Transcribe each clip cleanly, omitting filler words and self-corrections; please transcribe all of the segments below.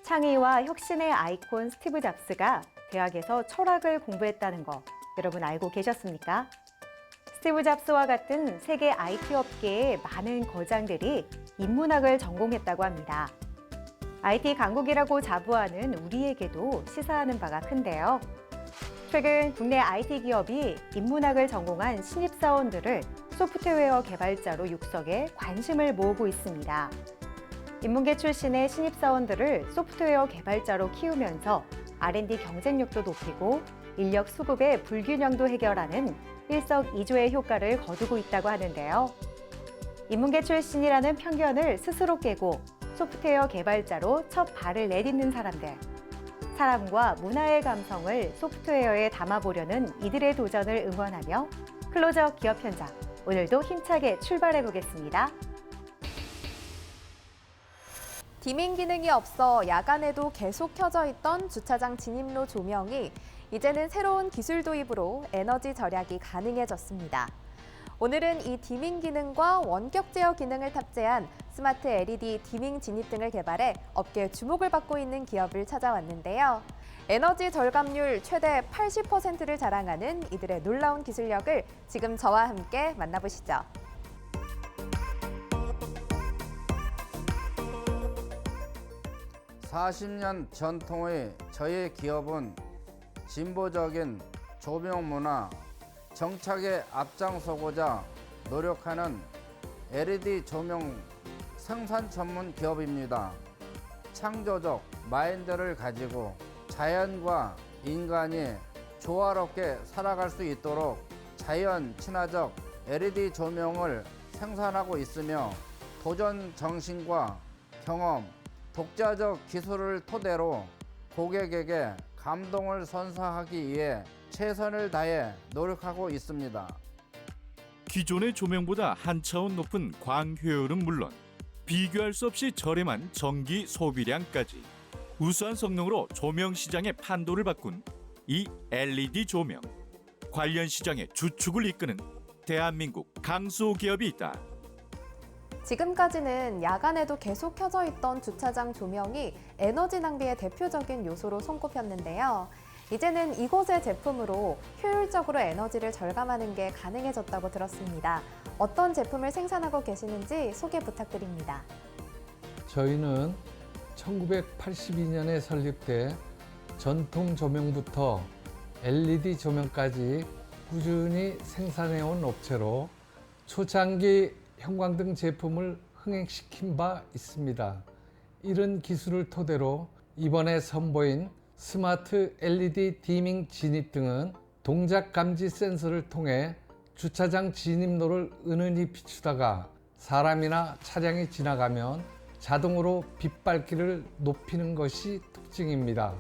창의와 혁신의 아이콘 스티브 잡스가 대학에서 철학을 공부했다는 거 여러분 알고 계셨습니까? 스티브 잡스와 같은 세계 IT 업계의 많은 거장들이 인문학을 전공했다고 합니다. IT 강국이라고 자부하는 우리에게도 시사하는 바가 큰데요. 최근 국내 IT 기업이 인문학을 전공한 신입사원들을 소프트웨어 개발자로 육성해 관심을 모으고 있습니다. 인문계 출신의 신입사원들을 소프트웨어 개발자로 키우면서 R&D 경쟁력도 높이고 인력 수급의 불균형도 해결하는 일석이조의 효과를 거두고 있다고 하는데요. 인문계 출신이라는 편견을 스스로 깨고 소프트웨어 개발자로 첫 발을 내딛는 사람들. 사람과 문화의 감성을 소프트웨어에 담아보려는 이들의 도전을 응원하며 클로저 기업 현장, 오늘도 힘차게 출발해 보겠습니다. 디밍 기능이 없어 야간에도 계속 켜져 있던 주차장 진입로 조명이 이제는 새로운 기술 도입으로 에너지 절약이 가능해졌습니다. 오늘은 이 디밍 기능과 원격 제어 기능을 탑재한 스마트 LED 디밍 진입등을 개발해 업계의 주목을 받고 있는 기업을 찾아왔는데요. 에너지 절감률 최대 80%를 자랑하는 이들의 놀라운 기술력을 지금 저와 함께 만나보시죠. (40년) 전통의 저희 기업은 진보적인 조명 문화 정착에 앞장서고자 노력하는 LED 조명 생산 전문 기업입니다. 창조적 마인드를 가지고 자연과 인간이 조화롭게 살아갈 수 있도록 자연 친화적 LED 조명을 생산하고 있으며 도전 정신과 경험, 독자적 기술을 토대로 고객에게 감동을 선사하기 위해 최선을 다해 노력하고 있습니다. 기존의 조명보다 한 차원 높은 광효율은 물론 비교할 수 없이 저렴한 전기 소비량까지 우수한 성능으로 조명 시장의 판도를 바꾼 이 LED 조명. 관련 시장의 주축을 이끄는 대한민국 강소 기업이 있다. 지금까지는 야간에도 계속 켜져 있던 주차장 조명이 에너지 낭비의 대표적인 요소로 손꼽혔는데요. 이제는 이곳의 제품으로 효율적으로 에너지를 절감하는 게 가능해졌다고 들었습니다. 어떤 제품을 생산하고 계시는지 소개 부탁드립니다. 저희는 1982년에 설립돼 전통 조명부터 LED 조명까지 꾸준히 생산해온 업체로 초창기 형광등 제품을 흥행시킨 바 있습니다. 이런 기술을 토대로 이번에 선보인 스마트 LED 디밍 진입등은 동작 감지 센서를 통해 주차장 진입로를 은은히 비추다가 사람이나 차량이 지나가면 자동으로 빛밝기를 높이는 것이 특징입니다.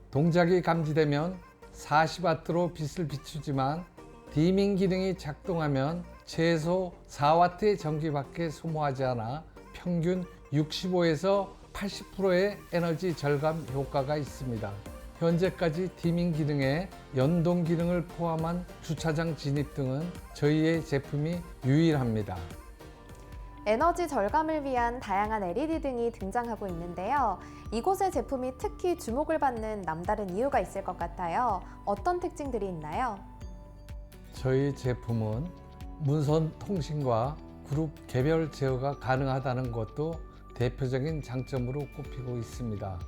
동작이 감지되면 40W로 빛을 비추지만 디밍 기능이 작동하면 최소 4W의 전기밖에 소모하지 않아 평균 65에서 80%의 에너지 절감 효과가 있습니다. 현재까지 디밍 기능에 연동 기능을 포함한 주차장 진입등은 저희의 제품이 유일합니다. 에너지 절감을 위한 다양한 LED 등이 등장하고 있는데요. 이곳의 제품이 특히 주목을 받는 남다른 이유가 있을 것 같아요. 어떤 특징들이 있나요? 저희 제품은 무선 통신과 그룹 개별 제어가 가능하다는 것도 대표적인 장점으로 꼽히고 있습니다.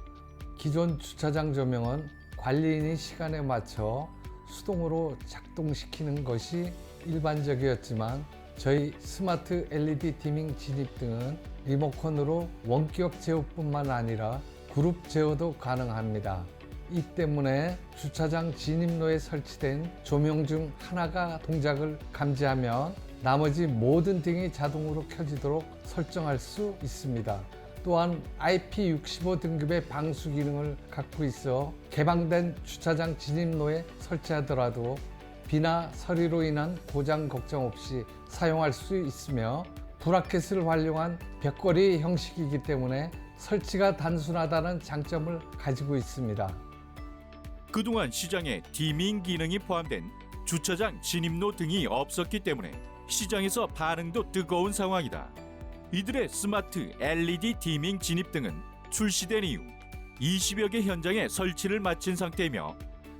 기존 주차장 조명은 관리인이 시간에 맞춰 수동으로 작동시키는 것이 일반적이었지만 저희 스마트 LED 디밍 진입등은 리모컨으로 원격 제어뿐만 아니라 그룹 제어도 가능합니다. 이 때문에 주차장 진입로에 설치된 조명 중 하나가 동작을 감지하면 나머지 모든 등이 자동으로 켜지도록 설정할 수 있습니다. 또한 IP65 등급의 방수 기능을 갖고 있어 개방된 주차장 진입로에 설치하더라도 비나 서리로 인한 고장 걱정 없이 사용할 수 있으며 브라켓을 활용한 벽걸이 형식이기 때문에 설치가 단순하다는 장점을 가지고 있습니다. 그동안 시장에 디밍 기능이 포함된 주차장 진입로 등이 없었기 때문에 시장에서 반응도 뜨거운 상황이다. 이들의 스마트 LED 디밍 진입등은 출시된 이후 20여 개 현장에 설치를 마친 상태이며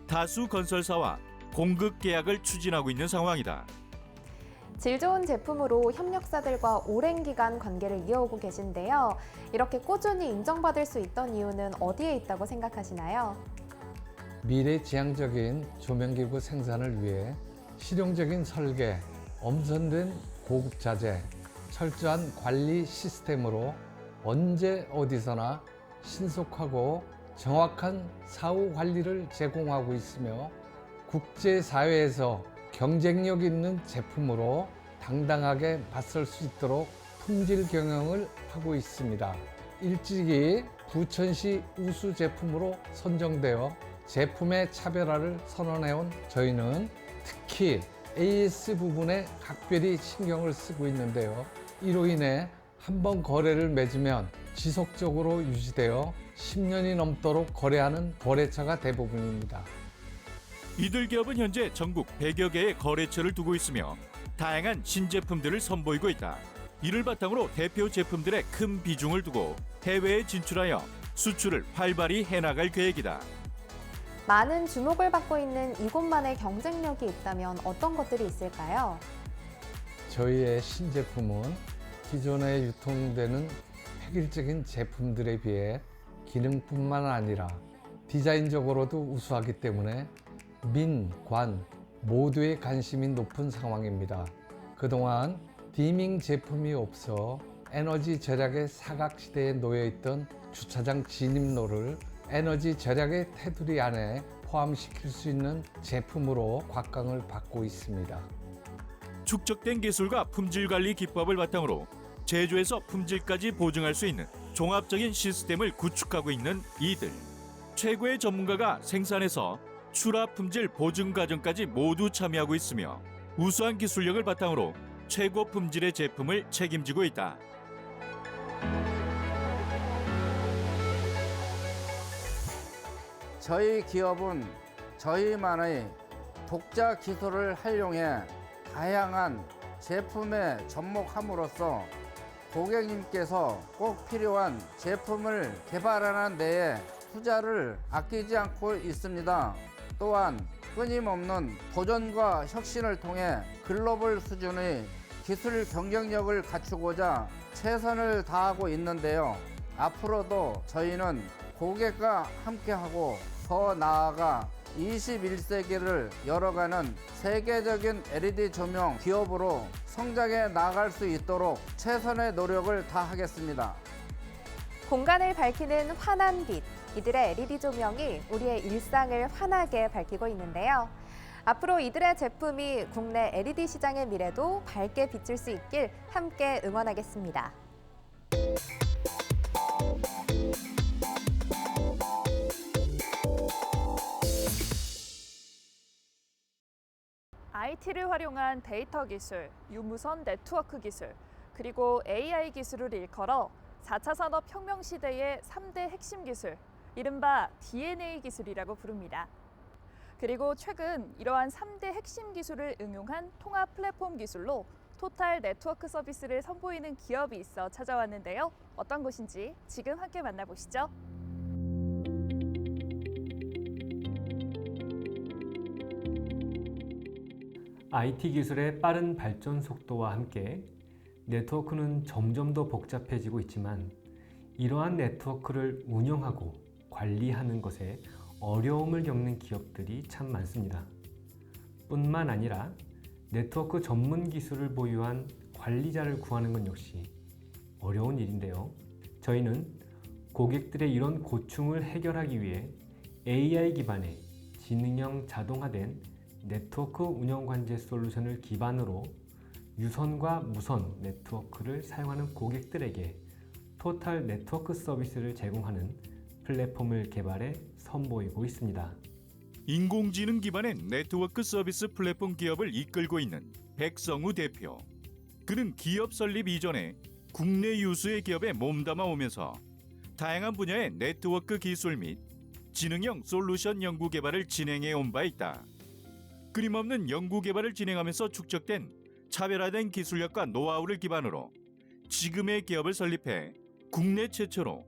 다수 건설사와 공급 계약을 추진하고 있는 상황이다. 질 좋은 제품으로 협력사들과 오랜 기간 관계를 이어오고 계신데요. 이렇게 꾸준히 인정받을 수 있던 이유는 어디에 있다고 생각하시나요? 미래지향적인 조명기구 생산을 위해 실용적인 설계, 엄선된 고급 자재, 철저한 관리 시스템으로 언제 어디서나 신속하고 정확한 사후 관리를 제공하고 있으며 국제사회에서 경쟁력 있는 제품으로 당당하게 맞설 수 있도록 품질 경영을 하고 있습니다. 일찍이 부천시 우수 제품으로 선정되어 제품의 차별화를 선언해온 저희는 특히 AS 부분에 각별히 신경을 쓰고 있는데요. 이로 인해 한번 거래를 맺으면 지속적으로 유지되어 10년이 넘도록 거래하는 거래처가 대부분입니다. 이들 기업은 현재 전국 100여 개의 거래처를 두고 있으며 다양한 신제품들을 선보이고 있다. 이를 바탕으로 대표 제품들의 큰 비중을 두고 해외에 진출하여 수출을 활발히 해나갈 계획이다. 많은 주목을 받고 있는 이곳만의 경쟁력이 있다면 어떤 것들이 있을까요? 저희의 신제품은 기존에 유통되는 획일적인 제품들에 비해 기능뿐만 아니라 디자인적으로도 우수하기 때문에 민, 관 모두의 관심이 높은 상황입니다. 그동안 디밍 제품이 없어 에너지 절약의 사각지대에 놓여있던 주차장 진입로를 에너지 절약의 테두리 안에 포함시킬 수 있는 제품으로 곽강을 받고 있습니다. 축적된 기술과 품질 관리 기법을 바탕으로 제조에서 품질까지 보증할 수 있는 종합적인 시스템을 구축하고 있는 이들. 최고의 전문가가 생산해서 출하 품질 보증 과정까지 모두 참여하고 있으며 우수한 기술력을 바탕으로 최고 품질의 제품을 책임지고 있다. 저희 기업은 저희만의 독자 기술을 활용해 다양한 제품에 접목함으로써 고객님께서 꼭 필요한 제품을 개발하는 데에 투자를 아끼지 않고 있습니다. 또한 끊임없는 도전과 혁신을 통해 글로벌 수준의 기술 경쟁력을 갖추고자 최선을 다하고 있는데요. 앞으로도 저희는 고객과 함께하고 더 나아가 21세기를 열어가는 세계적인 LED 조명 기업으로 성장해 나갈 수 있도록 최선의 노력을 다하겠습니다. 공간을 밝히는 환한 빛, 이들의 LED 조명이 우리의 일상을 환하게 밝히고 있는데요. 앞으로 이들의 제품이 국내 LED 시장의 미래도 밝게 비출 수 있길 함께 응원하겠습니다. IT를 활용한 데이터 기술, 유무선 네트워크 기술, 그리고 AI 기술을 일컬어 4차 산업혁명 시대의 3대 핵심 기술, 이른바 DNA 기술이라고 부릅니다. 그리고 최근 이러한 3대 핵심 기술을 응용한 통합 플랫폼 기술로 토탈 네트워크 서비스를 선보이는 기업이 있어 찾아왔는데요. 어떤 곳인지 지금 함께 만나보시죠. IT 기술의 빠른 발전 속도와 함께 네트워크는 점점 더 복잡해지고 있지만 이러한 네트워크를 운영하고 관리하는 것에 어려움을 겪는 기업들이 참 많습니다. 뿐만 아니라 네트워크 전문 기술을 보유한 관리자를 구하는 건 역시 어려운 일인데요. 저희는 고객들의 이런 고충을 해결하기 위해 AI 기반의 지능형 자동화된 네트워크 운영 관제 솔루션을 기반으로 유선과 무선 네트워크를 사용하는 고객들에게 토탈 네트워크 서비스를 제공하는 플랫폼을 개발해 선보이고 있습니다. 인공지능 기반의 네트워크 서비스 플랫폼 기업을 이끌고 있는 백성우 대표. 그는 기업 설립 이전에 국내 유수의 기업에 몸담아 오면서 다양한 분야의 네트워크 기술 및 지능형 솔루션 연구 개발을 진행해 온 바 있다. 끊임없는 연구 개발을 진행하면서 축적된 차별화된 기술력과 노하우를 기반으로 지금의 기업을 설립해 국내 최초로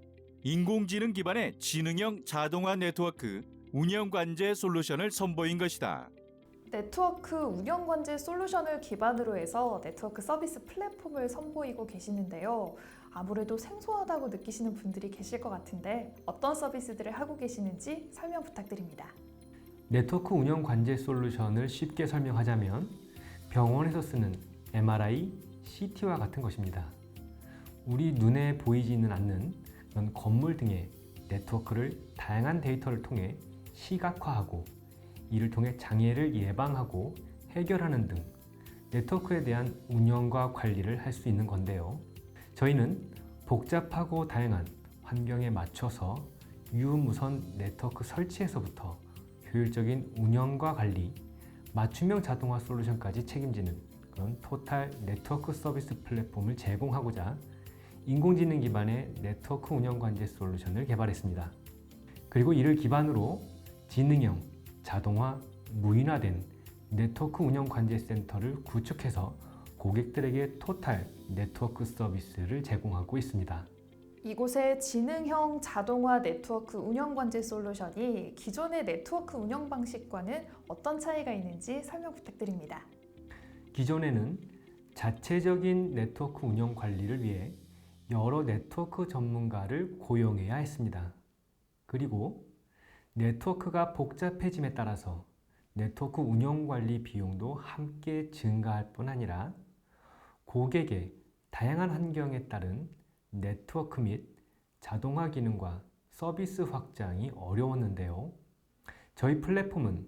인공지능 기반의 지능형 자동화 네트워크 운영 관제 솔루션을 선보인 것이다. 네트워크 운영 관제 솔루션을 기반으로 해서 네트워크 서비스 플랫폼을 선보이고 계시는데요. 아무래도 생소하다고 느끼시는 분들이 계실 것 같은데 어떤 서비스들을 하고 계시는지 설명 부탁드립니다. 네트워크 운영 관제 솔루션을 쉽게 설명하자면 병원에서 쓰는 MRI, CT와 같은 것입니다. 우리 눈에 보이지는 않는 이런 건물 등의 네트워크를 다양한 데이터를 통해 시각화하고 이를 통해 장애를 예방하고 해결하는 등 네트워크에 대한 운영과 관리를 할 수 있는 건데요. 저희는 복잡하고 다양한 환경에 맞춰서 유무선 네트워크 설치에서부터 효율적인 운영과 관리, 맞춤형 자동화 솔루션까지 책임지는 그런 토탈 네트워크 서비스 플랫폼을 제공하고자 인공지능 기반의 네트워크 운영 관제 솔루션을 개발했습니다. 그리고 이를 기반으로 지능형, 자동화, 무인화된 네트워크 운영 관제 센터를 구축해서 고객들에게 토탈 네트워크 서비스를 제공하고 있습니다. 이곳의 지능형 자동화 네트워크 운영 관제 솔루션이 기존의 네트워크 운영 방식과는 어떤 차이가 있는지 설명 부탁드립니다. 기존에는 자체적인 네트워크 운영 관리를 위해 여러 네트워크 전문가를 고용해야 했습니다. 그리고 네트워크가 복잡해짐에 따라서 네트워크 운영 관리 비용도 함께 증가할 뿐 아니라 고객의 다양한 환경에 따른 네트워크 및 자동화 기능과 서비스 확장이 어려웠는데요. 저희 플랫폼은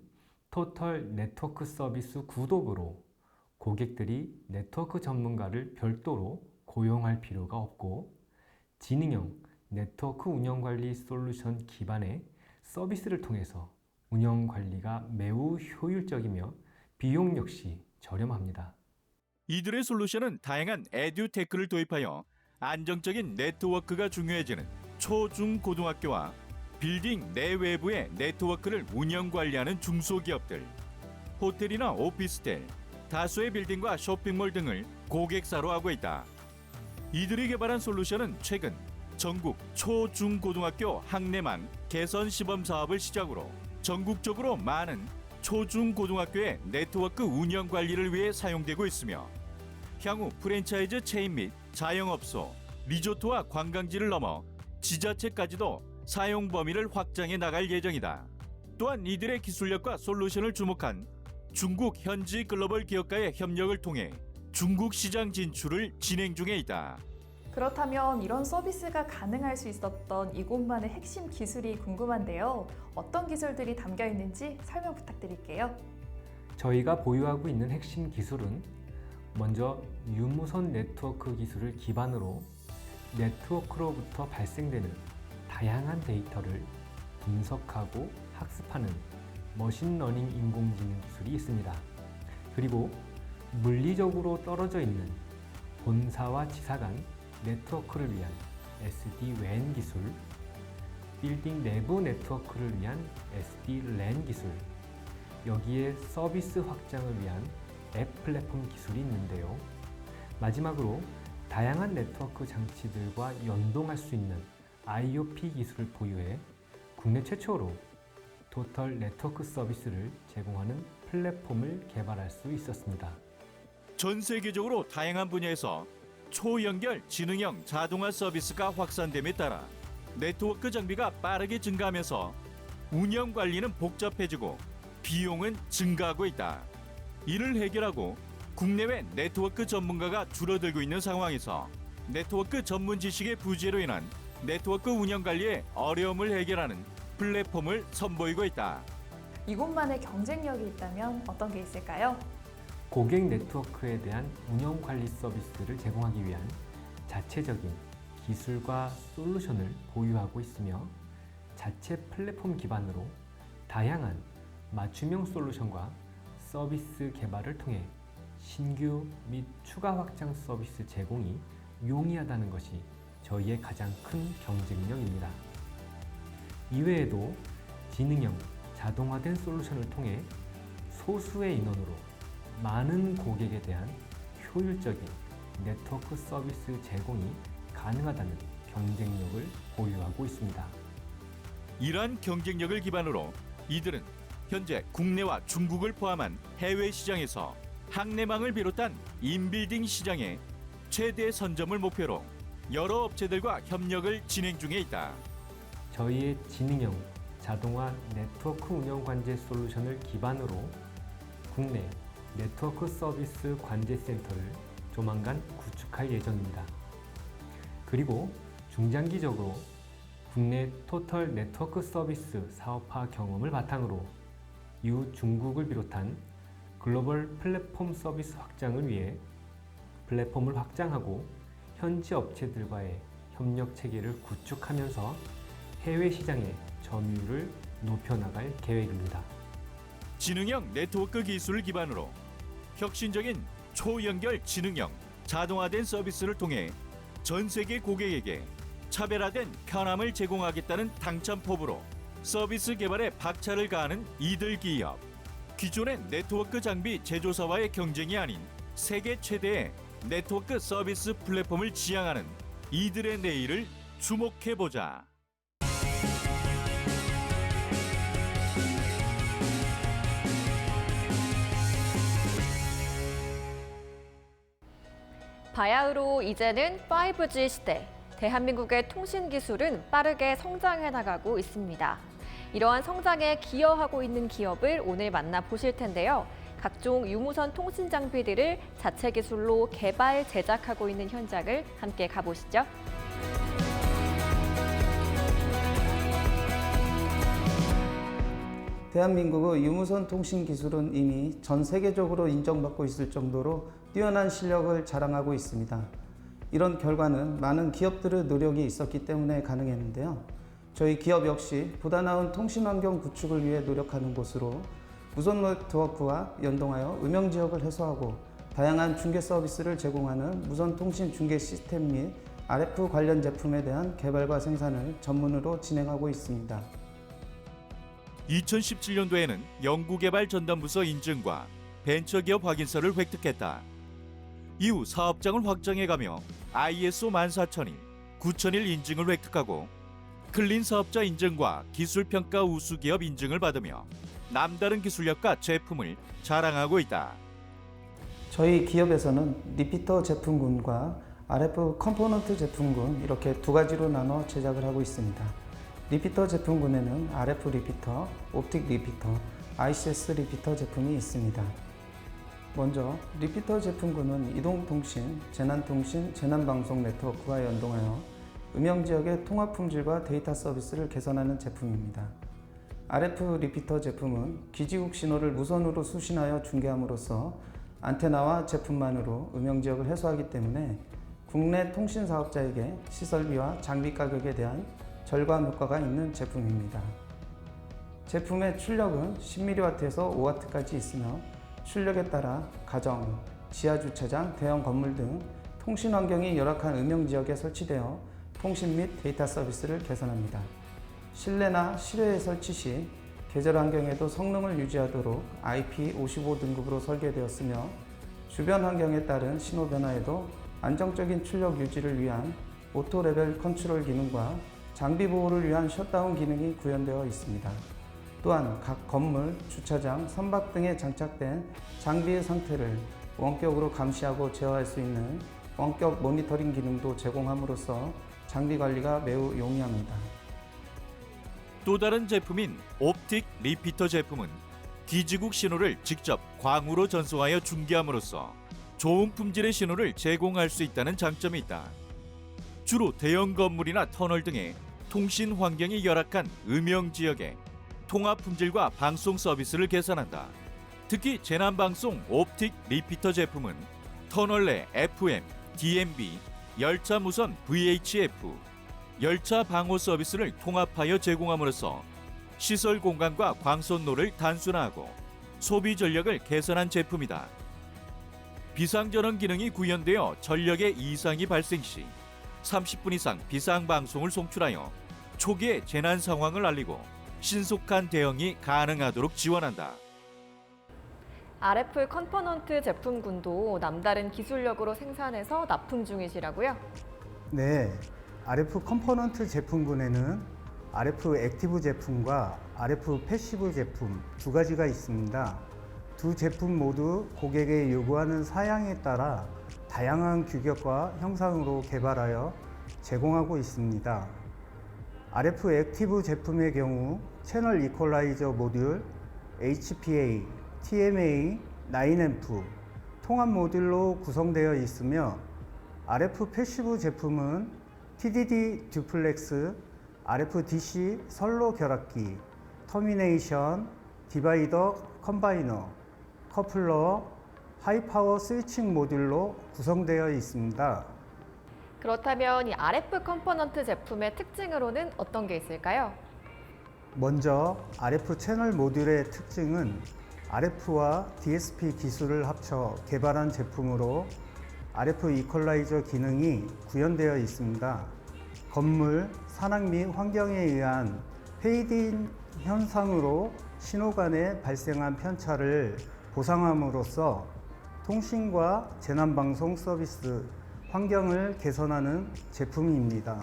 토털 네트워크 서비스 구독으로 고객들이 네트워크 전문가를 별도로 고용할 필요가 없고 지능형 네트워크 운영 관리 솔루션 기반의 서비스를 통해서 운영 관리가 매우 효율적이며 비용 역시 저렴합니다. 이들의 솔루션은 다양한 에듀테크를 도입하여 안정적인 네트워크가 중요해지는 초, 중, 고등학교와 빌딩 내외부의 네트워크를 운영 관리하는 중소기업들, 호텔이나 오피스텔, 다수의 빌딩과 쇼핑몰 등을 고객사로 하고 있다. 이들이 개발한 솔루션은 최근 전국 초, 중, 고등학교 학내망 개선 시범 사업을 시작으로 전국적으로 많은 초, 중, 고등학교의 네트워크 운영 관리를 위해 사용되고 있으며 향후 프랜차이즈 체인 및 자영업소, 리조트와 관광지를 넘어 지자체까지도 사용 범위를 확장해 나갈 예정이다. 또한 이들의 기술력과 솔루션을 주목한 중국 현지 글로벌 기업가의 협력을 통해 중국 시장 진출을 진행 중에 있다. 그렇다면 이런 서비스가 가능할 수 있었던 이곳만의 핵심 기술이 궁금한데요. 어떤 기술들이 담겨 있는지 설명 부탁드릴게요. 저희가 보유하고 있는 핵심 기술은 먼저 유무선 네트워크 기술을 기반으로 네트워크로부터 발생되는 다양한 데이터를 분석하고 학습하는 머신러닝 인공지능 기술이 있습니다. 그리고 물리적으로 떨어져 있는 본사와 지사 간 네트워크를 위한 SD-WAN 기술, 빌딩 내부 네트워크를 위한 SD-LAN 기술, 여기에 서비스 확장을 위한 앱 플랫폼 기술이 있는데요. 마지막으로 다양한 네트워크 장치들과 연동할 수 있는 IoP 기술을 보유해 국내 최초로 토털 네트워크 서비스를 제공하는 플랫폼을 개발할 수 있었습니다. 전 세계적으로 다양한 분야에서 초연결 지능형 자동화 서비스가 확산됨에 따라 네트워크 장비가 빠르게 증가하면서 운영 관리는 복잡해지고 비용은 증가하고 있다. 이를 해결하고 국내외 네트워크 전문가가 줄어들고 있는 상황에서 네트워크 전문 지식의 부재로 인한 네트워크 운영 관리의 어려움을 해결하는 플랫폼을 선보이고 있다. 이곳만의 경쟁력이 있다면 어떤 게 있을까요? 고객 네트워크에 대한 운영 관리 서비스를 제공하기 위한 자체적인 기술과 솔루션을 보유하고 있으며 자체 플랫폼 기반으로 다양한 맞춤형 솔루션과 서비스 개발을 통해 신규 및 추가 확장 서비스 제공이 용이하다는 것이 저희의 가장 큰 경쟁력입니다. 이외에도 지능형 자동화된 솔루션을 통해 소수의 인원으로 많은 고객에 대한 효율적인 네트워크 서비스 제공이 가능하다는 경쟁력을 보유하고 있습니다. 이러한 경쟁력을 기반으로 이들은 현재 국내와 중국을 포함한 해외 시장에서 학내망을 비롯한 인빌딩 시장에 최대 선점을 목표로 여러 업체들과 협력을 진행 중에 있다. 저희의 지능형 자동화 네트워크 운영 관제 솔루션을 기반으로 국내 네트워크 서비스 관제 센터를 조만간 구축할 예정입니다. 그리고 중장기적으로 국내 토털 네트워크 서비스 사업화 경험을 바탕으로 이후 중국을 비롯한 글로벌 플랫폼 서비스 확장을 위해 플랫폼을 확장하고 현지 업체들과의 협력 체계를 구축하면서 해외 시장의 점유율을 높여나갈 계획입니다. 지능형 네트워크 기술을 기반으로 혁신적인 초연결 지능형 자동화된 서비스를 통해 전 세계 고객에게 차별화된 편함을 제공하겠다는 당찬 포부로 서비스 개발에 박차를 가하는 이들 기업. 기존의 네트워크 장비 제조사와의 경쟁이 아닌 세계 최대의 네트워크 서비스 플랫폼을 지향하는 이들의 내일을 주목해보자. 바야흐로 이제는 5G 시대. 대한민국의 통신 기술은 빠르게 성장해 나가고 있습니다. 이러한 성장에 기여하고 있는 기업을 오늘 만나보실 텐데요. 각종 유무선 통신 장비들을 자체 기술로 개발, 제작하고 있는 현장을 함께 가보시죠. 대한민국의 유무선 통신 기술은 이미 전 세계적으로 인정받고 있을 정도로 뛰어난 실력을 자랑하고 있습니다. 이런 결과는 많은 기업들의 노력이 있었기 때문에 가능했는데요. 저희 기업 역시 보다 나은 통신 환경 구축을 위해 노력하는 곳으로 무선 네트워크와 연동하여 음영 지역을 해소하고 다양한 중계 서비스를 제공하는 무선 통신 중계 시스템 및 RF 관련 제품에 대한 개발과 생산을 전문으로 진행하고 있습니다. 2017년도에는 연구개발 전담부서 인증과 벤처기업 확인서를 획득했다. 이후 사업장을 확장해가며 ISO 14001, 9001 인증을 획득하고 클린 사업자 인증과 기술평가 우수기업 인증을 받으며 남다른 기술력과 제품을 자랑하고 있다. 저희 기업에서는 리피터 제품군과 RF 컴포넌트 제품군 이렇게 두 가지로 나눠 제작을 하고 있습니다. 리피터 제품군에는 RF 리피터, 옵틱 리피터, ICS 리피터 제품이 있습니다. 먼저 리피터 제품군은 이동통신, 재난통신, 재난방송 네트워크와 연동하여 음영지역의 통화 품질과 데이터 서비스를 개선하는 제품입니다. RF 리피터 제품은 기지국 신호를 무선으로 수신하여 중계함으로써 안테나와 제품만으로 음영지역을 해소하기 때문에 국내 통신 사업자에게 시설비와 장비 가격에 대한 절감 효과가 있는 제품입니다. 제품의 출력은 10mW에서 5W까지 있으며 출력에 따라 가정, 지하주차장, 대형 건물 등 통신 환경이 열악한 음영지역에 설치되어 통신 및 데이터 서비스를 개선합니다. 실내나 실외에 설치 시 계절 환경에도 성능을 유지하도록 IP55 등급으로 설계되었으며 주변 환경에 따른 신호 변화에도 안정적인 출력 유지를 위한 오토 레벨 컨트롤 기능과 장비 보호를 위한 셧다운 기능이 구현되어 있습니다. 또한 각 건물, 주차장, 선박 등에 장착된 장비의 상태를 원격으로 감시하고 제어할 수 있는 원격 모니터링 기능도 제공함으로써 장비 관리가 매우 용이합니다. 또 다른 제품인 옵틱 리피터 제품은 기지국 신호를 직접 광으로 전송하여 중계함으로써 좋은 품질의 신호를 제공할 수 있다는 장점이 있다. 주로 대형 건물이나 터널 등의 통신 환경이 열악한 음영 지역에 통화 품질과 방송 서비스를 개선한다. 특히 재난방송 옵틱 리피터 제품은 터널 내 FM, DMB, 열차 무선 VHF, 열차 방호 서비스를 통합하여 제공함으로써 시설 공간과 광선로를 단순화하고 소비 전력을 개선한 제품이다. 비상전원 기능이 구현되어 전력의 이상이 발생 시 30분 이상 비상방송을 송출하여 초기의 재난 상황을 알리고 신속한 대응이 가능하도록 지원한다. RF 컴포넌트 제품군도 남다른 기술력으로 생산해서 납품 중이시라고요? 네, RF 컴포넌트 제품군에는 RF 액티브 제품과 RF 패시브 제품 두 가지가 있습니다. 두 제품 모두 고객의 요구하는 사양에 따라 다양한 규격과 형상으로 개발하여 제공하고 있습니다. RF 액티브 제품의 경우 채널 이퀄라이저 모듈, HPA, TMA, 9A, 통합 모듈로 구성되어 있으며 RF 패시브 제품은 TDD 듀플렉스, RF DC 선로 결합기, 터미네이션, 디바이더 컴바이너, 커플러, 하이파워 스위칭 모듈로 구성되어 있습니다. 그렇다면 이 RF 컴포넌트 제품의 특징으로는 어떤 게 있을까요? 먼저 RF 채널 모듈의 특징은 RF와 DSP 기술을 합쳐 개발한 제품으로 RF 이퀄라이저 기능이 구현되어 있습니다. 건물, 산악 및 환경에 의한 페이드인 현상으로 신호 간에 발생한 편차를 보상함으로써 통신과 재난방송 서비스 환경을 개선하는 제품입니다.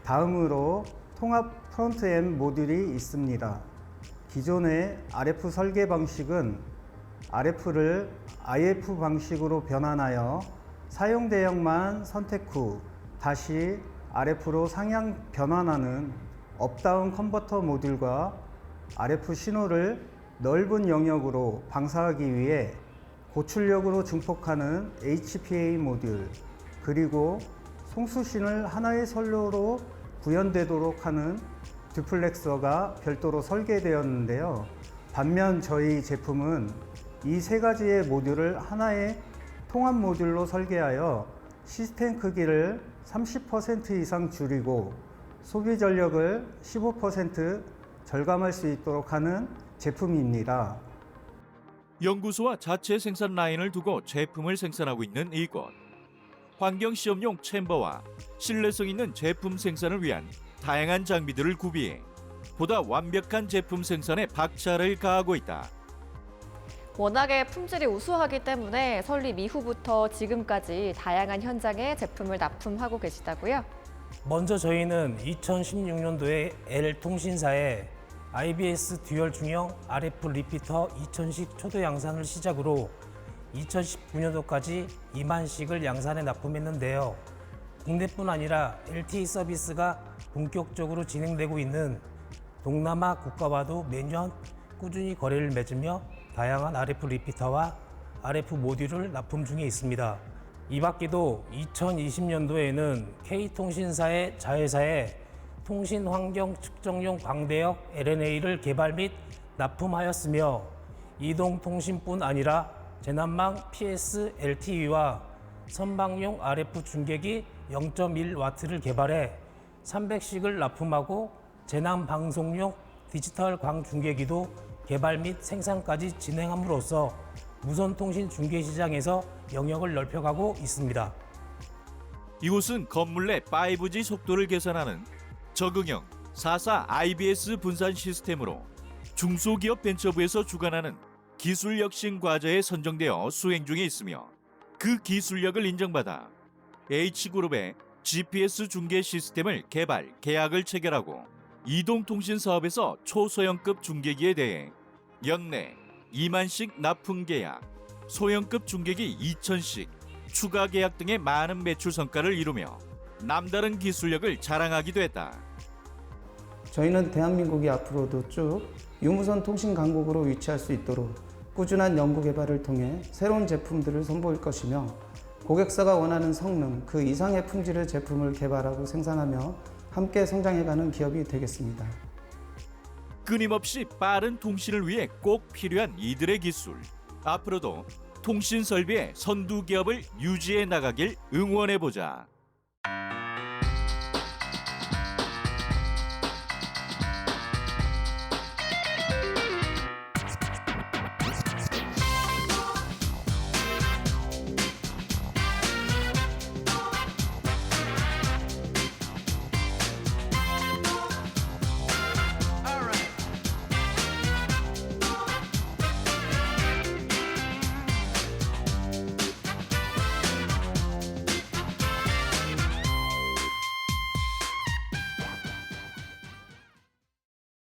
다음으로 통합 프론트end 모듈이 있습니다. 기존의 RF 설계 방식은 RF를 IF 방식으로 변환하여 사용 대역만 선택 후 다시 RF로 상향 변환하는 업다운 컨버터 모듈과 RF 신호를 넓은 영역으로 방사하기 위해 고출력으로 증폭하는 HPA 모듈, 그리고 송수신을 하나의 선로로 구현되도록 하는 듀플렉서가 별도로 설계되었는데요. 반면 저희 제품은 이 세 가지의 모듈을 하나의 통합 모듈로 설계하여 시스템 크기를 30% 이상 줄이고 소비 전력을 15% 절감할 수 있도록 하는 제품입니다. 연구소와 자체 생산 라인을 두고 제품을 생산하고 있는 이곳. 환경 시험용 챔버와 신뢰성 있는 제품 생산을 위한 다양한 장비들을 구비해 보다 완벽한 제품 생산에 박차를 가하고 있다. 워낙에 품질이 우수하기 때문에 설립 이후부터 지금까지 다양한 현장에 제품을 납품하고 계시다고요? 먼저 저희는 2016년도에 L통신사에 IBS 듀얼 중형 RF 리피터 2000식 초도 양산을 시작으로 2019년도까지 2만씩을 양산에 납품했는데요. 국내뿐 아니라 LTE 서비스가 본격적으로 진행되고 있는 동남아 국가와도 매년 꾸준히 거래를 맺으며 다양한 RF 리피터와 RF 모듈을 납품 중에 있습니다. 이 밖에도 2020년도에는 K통신사의 자회사에 통신 환경 측정용 광대역 LNA를 개발 및 납품하였으며 이동통신뿐 아니라 재난망 PS LTE와 선박용 RF 중계기 0.1W를 개발해 300씩을 납품하고 재난방송용 디지털 광중계기도 개발 및 생산까지 진행함으로써 무선통신 중계 시장에서 영역을 넓혀가고 있습니다. 이곳은 건물 내 5G 속도를 계산하는 적응형 4.4 IBS 분산 시스템으로 중소기업 벤처부에서 주관하는 기술 혁신 과제에 선정되어 수행 중에 있으며 그 기술력을 인정받아 H그룹의 GPS 중계 시스템을 개발, 계약을 체결하고 이동통신 사업에서 초소형급 중계기에 대해 연내 2만씩 납품 계약, 소형급 중계기 2,000씩 추가 계약 등의 많은 매출 성과를 이루며 남다른 기술력을 자랑하기도 했다. 저희는 대한민국이 앞으로도 쭉 유무선 통신 강국으로 위치할 수 있도록 꾸준한 연구 개발을 통해 새로운 제품들을 선보일 것이며 고객사가 원하는 성능 그 이상의 품질의 제품을 개발하고 생산하며 함께 성장해가는 기업이 되겠습니다. 끊임없이 빠른 통신을 위해 꼭 필요한 이들의 기술. 앞으로도 통신 설비의 선두 기업을 유지해 나가길 응원해보자.